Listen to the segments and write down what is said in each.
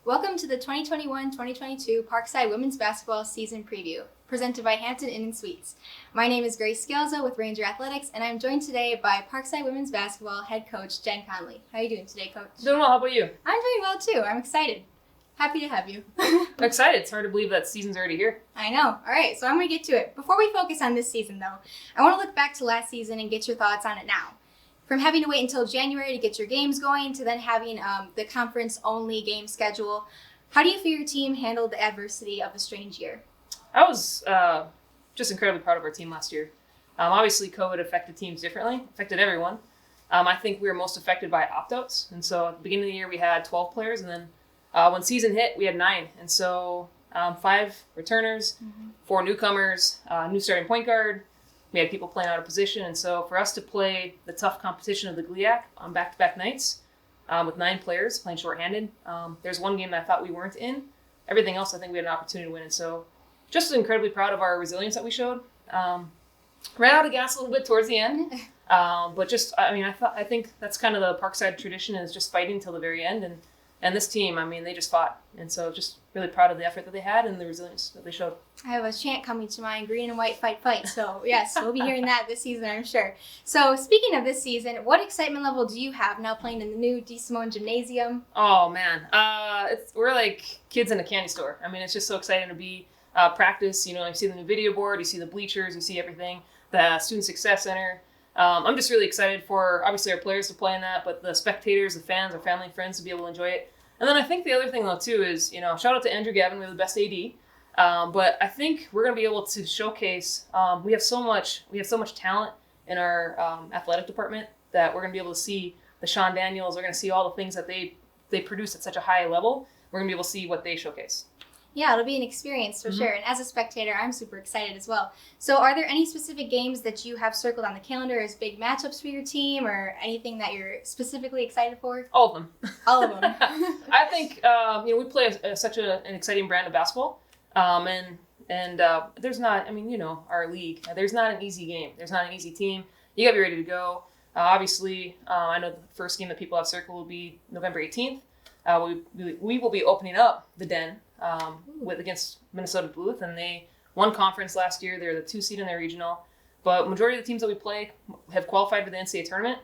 Welcome to the 2021-2022 Parkside Women's Basketball Season Preview, presented by Hampton Inn & Suites. My name is Grace Scalzo with Ranger Athletics, and I'm joined today by Parkside Women's Basketball head coach Jen Conley. How are you doing today, Coach? Doing well. How about you? I'm doing well, too. I'm excited. Happy to have you. I'm excited. It's hard to believe that season's already here. I know. All right, so I'm going to get to it. Before we focus on this season, though, I want to look back to last season and get your thoughts on it now. From having to wait until January to get your games going to then having the conference-only game schedule, how do you feel your team handled the adversity of a strange year? I was just incredibly proud of our team last year. Obviously, COVID affected teams differently, affected everyone. I think we were most affected by opt-outs. And so at the beginning of the year, we had 12 players. And then when season hit, we had 9. And so 5 returners, 4 newcomers, new starting point guard. We had people playing out of position. And so for us to play the tough competition of the GLIAC on back-to-back nights with 9 players playing shorthanded, there's one game that I thought we weren't in. Everything else, I think we had an opportunity to win. And so just incredibly proud of our resilience that we showed. Ran out of gas a little bit towards the end. But just, I think that's kind of the Parkside tradition, is just fighting till the very end. And this team, they just fought. And so just really proud of the effort that they had and the resilience that they showed. I have a chant coming to mind, green and white, fight, fight. So yes, we'll be hearing that this season, I'm sure. So speaking of this season, what excitement level do you have now playing in the new D. Simone Gymnasium? Oh, man. We're like kids in a candy store. It's just so exciting to be practice. You see the new video board, you see the bleachers, you see everything, the Student Success Center. I'm just really excited for, obviously, our players to play in that, but the spectators, the fans, our family and friends to be able to enjoy it. And then I think the other thing, though, too, is, shout out to Andrew Gavin. We have the best AD. But I think we're going to be able to showcase, we have so much talent in our athletic department that we're going to be able to see the Sean Daniels. We're going to see all the things that they produce at such a high level. We're going to be able to see what they showcase. Yeah, it'll be an experience for sure. And as a spectator, I'm super excited as well. So are there any specific games that you have circled on the calendar as big matchups for your team, or anything that you're specifically excited for? All of them. All of them. I think, we play such an exciting brand of basketball. And there's not, our league, there's not an easy game. There's not an easy team. You got to be ready to go. Obviously, I know the first game that people have circled will be November 18th. We will be opening up the Den against Minnesota Duluth, and they won conference last year. They're the 2 seed in their regional, but majority of the teams that we play have qualified for the NCAA tournament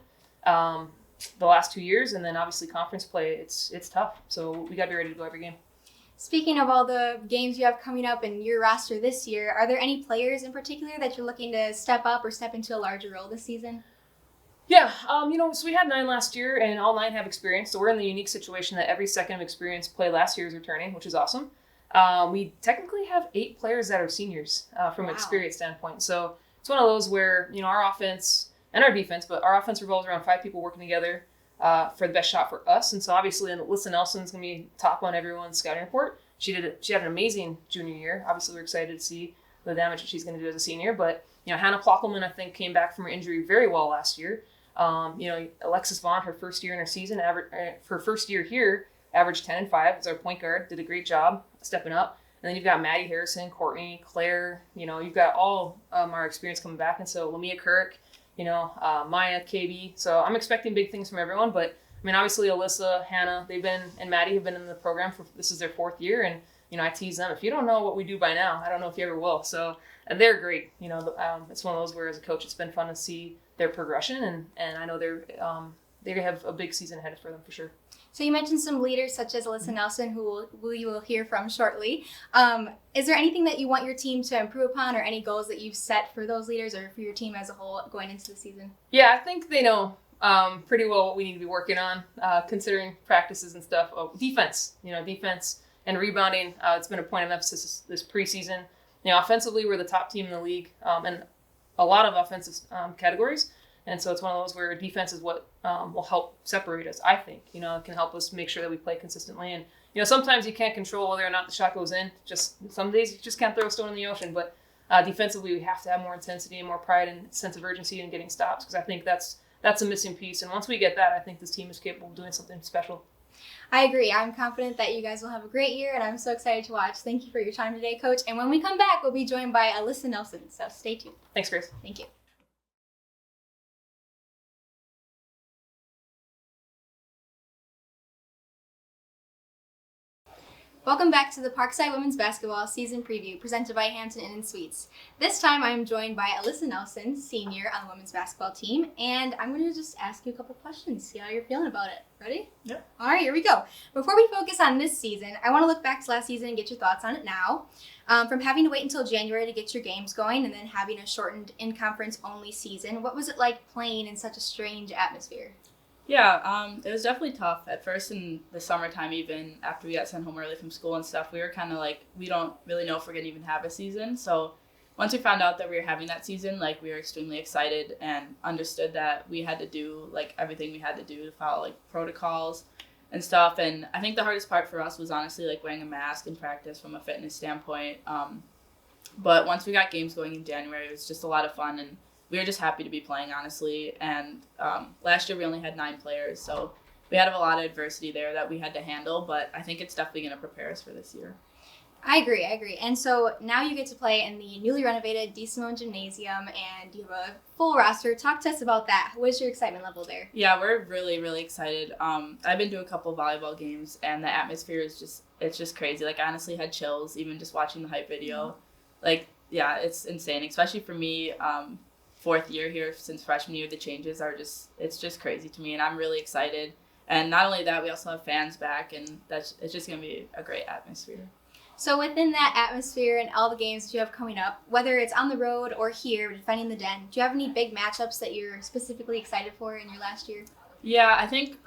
the last 2 years, and then obviously conference play. It's tough, so we got to be ready to go every game. Speaking of all the games you have coming up in your roster this year, are there any players in particular that you're looking to step up or step into a larger role this season? Yeah, so we had 9 last year, and all 9 have experience. So we're in the unique situation that every second of experience play last year is returning, which is awesome. We technically have 8 players that are seniors from an experience standpoint. So it's one of those where, our offense and our defense, but our offense revolves around 5 people working together for the best shot for us. And so obviously, Alyssa Nelson's going to be top on everyone's scouting report. She had an amazing junior year. Obviously, we're excited to see the damage that she's going to do as a senior. But, Hannah Plockelman, I think, came back from her injury very well last year. Alexis Vaughn, her first year in her season, her first year here, averaged 10 and 5 as our point guard, did a great job stepping up. And then you've got Maddie Harrison, Courtney, Claire, you've got all our experience coming back. And so Lamia Kirk, Maya, KB. So I'm expecting big things from everyone. But obviously Alyssa, Hannah, and Maddie have been in the program this is their 4th year. And, I tease them, if you don't know what we do by now, I don't know if you ever will. So, and they're great. It's one of those where as a coach, it's been fun to see their progression, and I know they have a big season ahead for them for sure. So you mentioned some leaders such as Alyssa Nelson, who you will hear from shortly. Is there anything that you want your team to improve upon, or any goals that you've set for those leaders or for your team as a whole going into the season? Yeah, I think they know pretty well what we need to be working on, considering practices and stuff. Defense and rebounding. It's been a point of emphasis this preseason. Offensively, we're the top team in the league, and a lot of offensive categories. And so it's one of those where defense is what will help separate us, I think. It can help us make sure that we play consistently. And, sometimes you can't control whether or not the shot goes in. Just some days you just can't throw a stone in the ocean. But defensively, we have to have more intensity and more pride and sense of urgency in getting stops, because I think that's a missing piece. And once we get that, I think this team is capable of doing something special. I agree. I'm confident that you guys will have a great year, and I'm so excited to watch. Thank you for your time today, Coach. And when we come back, we'll be joined by Alyssa Nelson. So stay tuned. Thanks, Grace. Thank you. Welcome back to the Parkside Women's Basketball Season Preview presented by Hampton Inn and Suites. This time I am joined by Alyssa Nelson, senior on the women's basketball team, and I'm going to just ask you a couple questions, see how you're feeling about it. Ready? Yeah. All right, here we go. Before we focus on this season, I want to look back to last season and get your thoughts on it now. From having to wait until January to get your games going and then having a shortened in-conference only season, what was it like playing in such a strange atmosphere? Yeah, it was definitely tough at first in the summertime, even after we got sent home early from school and stuff. We were kind of like, we don't really know if we're going to even have a season. So once we found out that we were having that season, like, we were extremely excited and understood that we had to do like everything we had to do to follow like protocols and stuff. And I think the hardest part for us was honestly like wearing a mask in practice from a fitness standpoint. But once we got games going in January, it was just a lot of fun, and we were just happy to be playing, honestly. And last year we only had 9 players, so we had a lot of adversity there that we had to handle, but I think it's definitely going to prepare us for this year. I agree. And so now you get to play in the newly renovated D. Simone Gymnasium, and you have a full roster. Talk to us about that. What is your excitement level there? Yeah, we're really, really excited. I've been to a couple volleyball games, and the atmosphere is it's just crazy. Like, I honestly had chills even just watching the hype video. Mm-hmm. Like, yeah, it's insane, especially for me. 4th year here since freshman year, the changes are it's just crazy to me, and I'm really excited. And not only that, we also have fans back, and it's just going to be a great atmosphere. So within that atmosphere and all the games that you have coming up, whether it's on the road or here defending the Den, do you have any big matchups that you're specifically excited for in your last year? Yeah, I think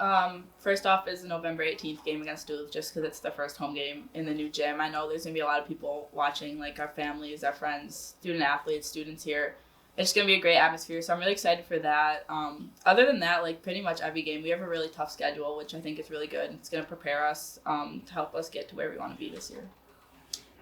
first off is the November 18th game against Duluth, just because it's the first home game in the new gym. I know there's going to be a lot of people watching, like our families, our friends, student athletes, students here. It's going to be a great atmosphere, so I'm really excited for that. Other than that, like, pretty much every game, we have a really tough schedule, which I think is really good. It's going to prepare us to help us get to where we want to be this year.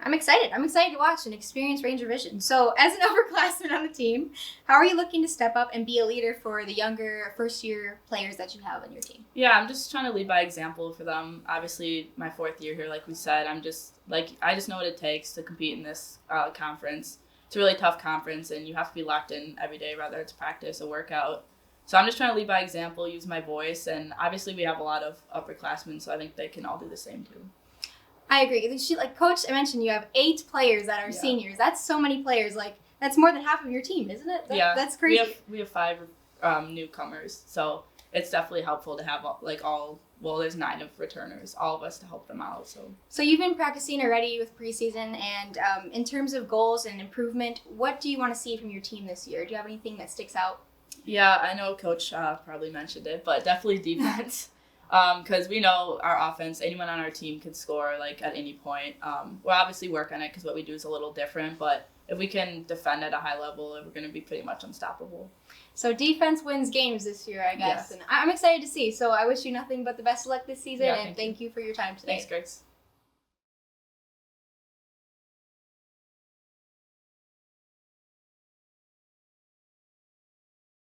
I'm excited to watch and experience Ranger Vision. So as an upperclassman on the team, how are you looking to step up and be a leader for the younger first-year players that you have on your team? Yeah, I'm just trying to lead by example for them. Obviously, my 4th year here, like we said, I just know what it takes to compete in this conference. It's a really tough conference, and you have to be locked in every day, whether it's practice or workout. So I'm just trying to lead by example, use my voice, and obviously we have a lot of upperclassmen, so I think they can all do the same too. I agree. Like Coach mentioned, you have 8 players that are seniors. That's so many players. Like, that's more than half of your team, isn't it? That's crazy. We have 5 newcomers, so it's definitely helpful to have there's 9 of returners, all of us to help them out. So you've been practicing already with preseason, and in terms of goals and improvement, what do you want to see from your team this year? Do you have anything that sticks out? Yeah, I know Coach probably mentioned it, but definitely defense. Because we know our offense, anyone on our team can score like at any point. We'll obviously work on it because what we do is a little different, but if we can defend at a high level, we're going to be pretty much unstoppable. So defense wins games this year, I guess. Yes. And I'm excited to see. So I wish you nothing but the best of luck this season, and thank you for your time today. Thanks, Grace.